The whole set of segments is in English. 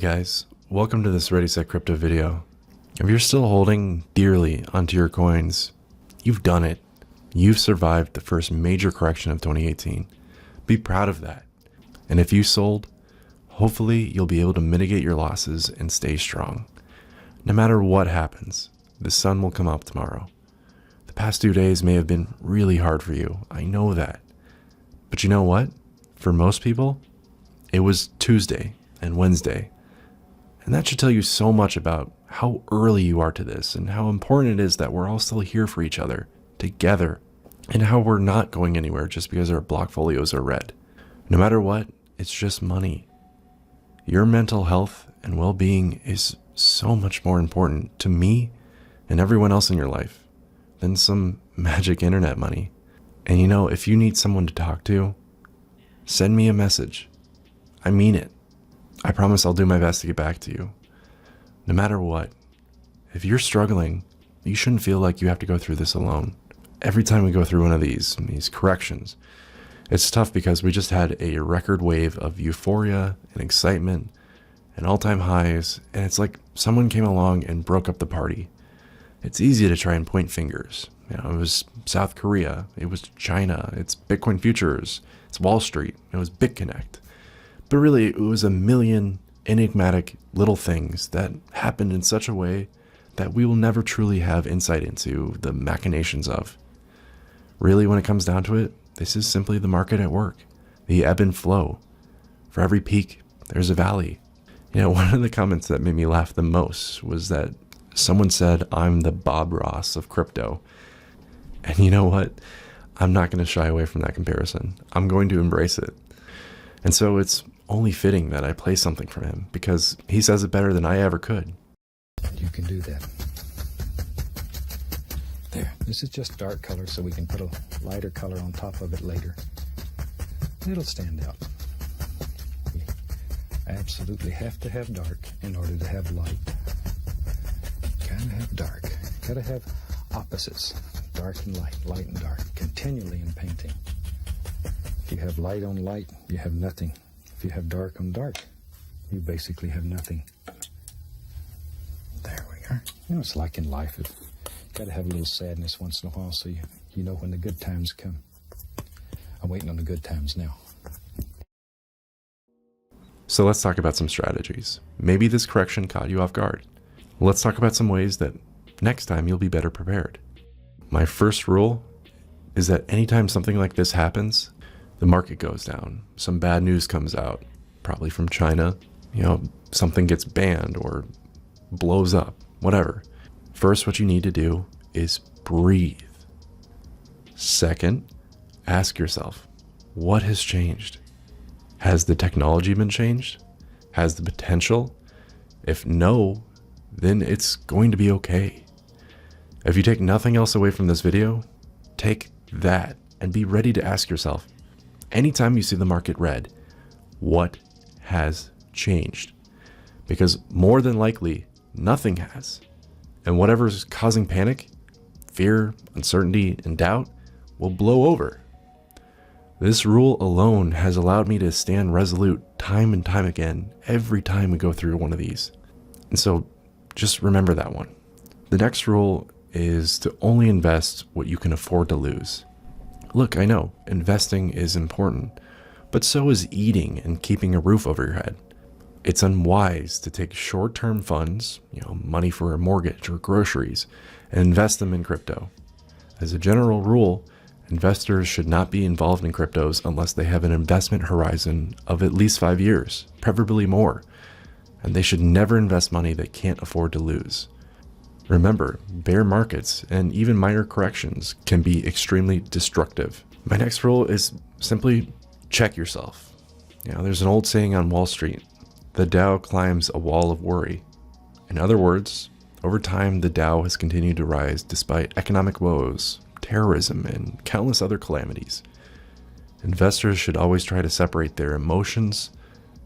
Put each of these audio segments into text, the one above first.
Hey guys, welcome to this Ready Set Crypto video. If you're still holding dearly onto your coins, you've done it. You've survived the first major correction of 2018. Be proud of that. And if you sold, hopefully you'll be able to mitigate your losses and stay strong. No matter what happens, the sun will come up tomorrow. The past 2 days may have been really hard for you. I know that. But you know what? For most people, it was Tuesday and Wednesday. And that should tell you so much about how early you are to this and how important it is that we're all still here for each other, together, and how we're not going anywhere just because our block folios are red. No matter what, it's just money. Your mental health and well-being is so much more important to me and everyone else in your life than some magic internet money. And you know, if you need someone to talk to, send me a message. I mean it. I promise I'll do my best to get back to you. No matter what, if you're struggling, you shouldn't feel like you have to go through this alone. Every time we go through one of these corrections, it's tough because we just had a record wave of euphoria and excitement and all-time highs, and it's like someone came along and broke up the party. It's easy to try and point fingers. You know, it was South Korea, it was China, it's Bitcoin futures, it's Wall Street, it was BitConnect. But really, it was a million enigmatic little things that happened in such a way that we will never truly have insight into the machinations of. Really, when it comes down to it, this is simply the market at work, the ebb and flow. For every peak, there's a valley. You know, one of the comments that made me laugh the most was that someone said, "I'm the Bob Ross of crypto." And you know what? I'm not going to shy away from that comparison. I'm going to embrace it. And so it's only fitting that I play something from him because he says it better than I ever could. You can do that. There, this is just dark color so we can put a lighter color on top of it later. It'll stand out. We absolutely have to have dark in order to have light. Gotta have dark. Gotta have opposites. Dark and light and dark, continually in painting. If you have light on light, you have nothing. If you have dark on dark, you basically have nothing. There we are. You know, it's like in life. You've got to have a little sadness once in a while so you know when the good times come. I'm waiting on the good times now. So let's talk about some strategies. Maybe this correction caught you off guard. Let's talk about some ways that next time you'll be better prepared. My first rule is that anytime something like this happens, the market goes down, some bad news comes out, probably from China, you know, something gets banned or blows up, whatever. First, what you need to do is breathe. Second, ask yourself, what has changed? Has the technology been changed? Has the potential? If no, then it's going to be okay. If you take nothing else away from this video, take that and be ready to ask yourself, anytime you see the market red, what has changed? Because more than likely, nothing has. And whatever's causing panic, fear, uncertainty, and doubt will blow over. This rule alone has allowed me to stand resolute time and time again every time we go through one of these. And so just remember that one. The next rule is to only invest what you can afford to lose. Look, I know investing is important, but so is eating and keeping a roof over your head. It's unwise to take short-term funds, you know, money for a mortgage or groceries, and invest them in crypto. As a general rule, investors should not be involved in cryptos unless they have an investment horizon of at least 5 years, preferably more, and they should never invest money they can't afford to lose. Remember, bear markets and even minor corrections can be extremely destructive. My next rule is simply check yourself. You know, there's an old saying on Wall Street, the Dow climbs a wall of worry. In other words, over time, the Dow has continued to rise despite economic woes, terrorism, and countless other calamities. Investors should always try to separate their emotions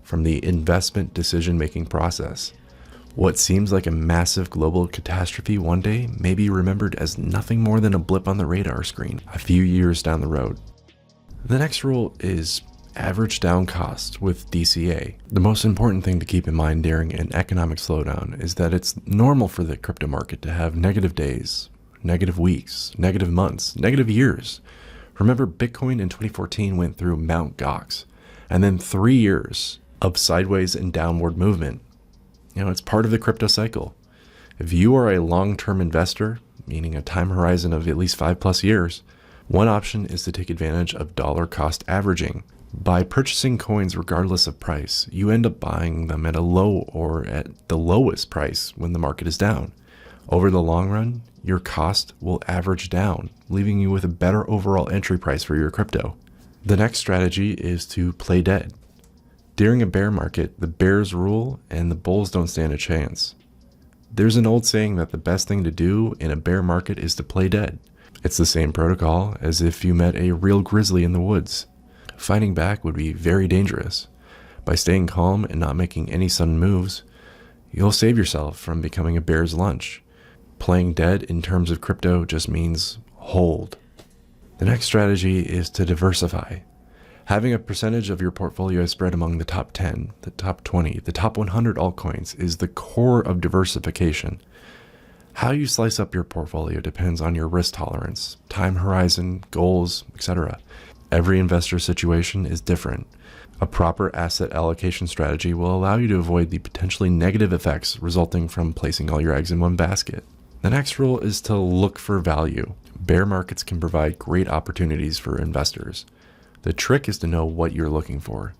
from the investment decision-making process. What seems like a massive global catastrophe one day may be remembered as nothing more than a blip on the radar screen a few years down the road. The next rule is average down cost with DCA. The most important thing to keep in mind during an economic slowdown is that it's normal for the crypto market to have negative days, negative weeks, negative months, negative years. Remember, Bitcoin in 2014 went through Mount Gox, and then 3 years of sideways and downward movement. It's part of the crypto cycle. If you are a long-term investor, meaning a time horizon of at least 5+ years, one option is to take advantage of dollar cost averaging. By purchasing coins regardless of price, you end up buying them at a low or at the lowest price when the market is down. Over the long run, your cost will average down, leaving you with a better overall entry price for your crypto. The next strategy is to play dead. During a bear market, the bears rule and the bulls don't stand a chance. There's an old saying that the best thing to do in a bear market is to play dead. It's the same protocol as if you met a real grizzly in the woods. Fighting back would be very dangerous. By staying calm and not making any sudden moves, you'll save yourself from becoming a bear's lunch. Playing dead in terms of crypto just means hold. The next strategy is to diversify. Having a percentage of your portfolio spread among the top 10, the top 20, the top 100 altcoins is the core of diversification. How you slice up your portfolio depends on your risk tolerance, time horizon, goals, etc. Every investor situation is different. A proper asset allocation strategy will allow you to avoid the potentially negative effects resulting from placing all your eggs in one basket. The next rule is to look for value. Bear markets can provide great opportunities for investors. The trick is to know what you're looking for.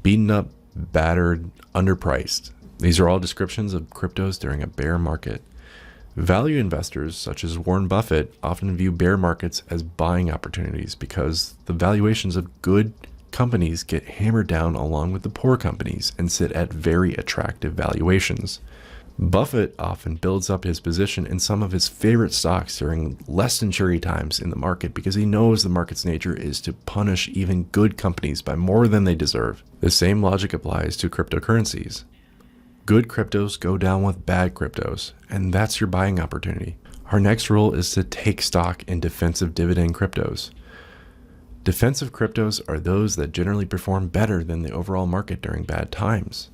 Beaten up, battered, underpriced. These are all descriptions of cryptos during a bear market. Value investors, such as Warren Buffett, often view bear markets as buying opportunities because the valuations of good companies get hammered down along with the poor companies and sit at very attractive valuations. Buffett often builds up his position in some of his favorite stocks during less than cherry times in the market because he knows the market's nature is to punish even good companies by more than they deserve. The same logic applies to cryptocurrencies. Good cryptos go down with bad cryptos, and that's your buying opportunity. Our next rule is to take stock in defensive dividend cryptos. Defensive cryptos are those that generally perform better than the overall market during bad times.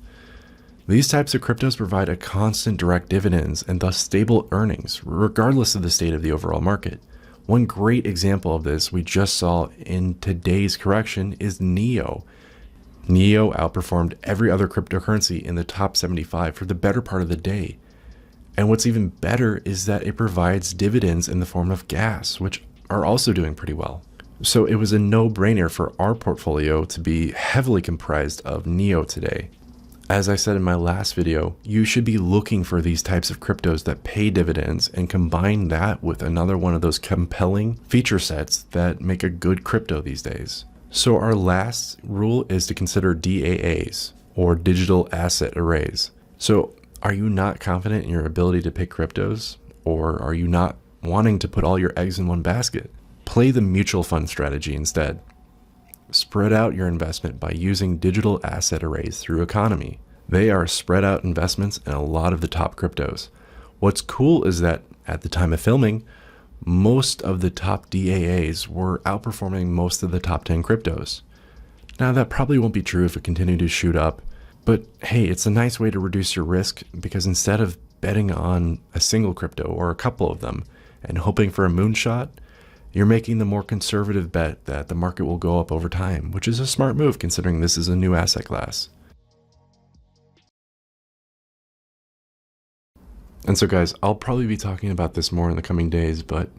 These types of cryptos provide a constant direct dividends and thus stable earnings, regardless of the state of the overall market. One great example of this we just saw in today's correction is NEO. NEO outperformed every other cryptocurrency in the top 75 for the better part of the day. And what's even better is that it provides dividends in the form of gas, which are also doing pretty well. So it was a no-brainer for our portfolio to be heavily comprised of NEO today. As I said in my last video, you should be looking for these types of cryptos that pay dividends and combine that with another one of those compelling feature sets that make a good crypto these days. So our last rule is to consider DAAs, or digital asset arrays. So are you not confident in your ability to pick cryptos? Or are you not wanting to put all your eggs in one basket? Play the mutual fund strategy instead. Spread out your investment by using digital asset arrays through Economy. They are spread out investments in a lot of the top cryptos. What's cool is that at the time of filming, most of the top DAAs were outperforming most of the top 10 cryptos. Now that probably won't be true if it continued to shoot up, but hey, it's a nice way to reduce your risk because instead of betting on a single crypto or a couple of them and hoping for a moonshot, you're making the more conservative bet that the market will go up over time, which is a smart move considering this is a new asset class. And so guys, I'll probably be talking about this more in the coming days, but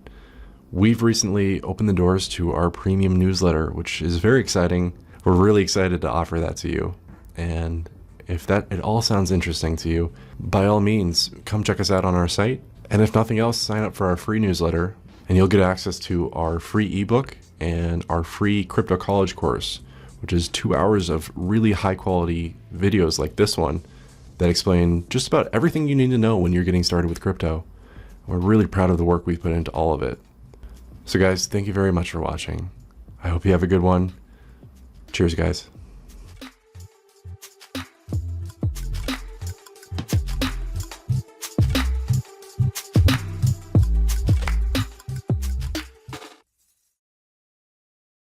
we've recently opened the doors to our premium newsletter, which is very exciting. We're really excited to offer that to you. And if that it all sounds interesting to you, by all means, come check us out on our site. And if nothing else, sign up for our free newsletter and you'll get access to our free ebook and our free crypto college course, which is 2 hours of really high quality videos like this one that explain just about everything you need to know when you're getting started with crypto. We're really proud of the work we've put into all of it. So guys, thank you very much for watching. I hope you have a good one. Cheers, guys.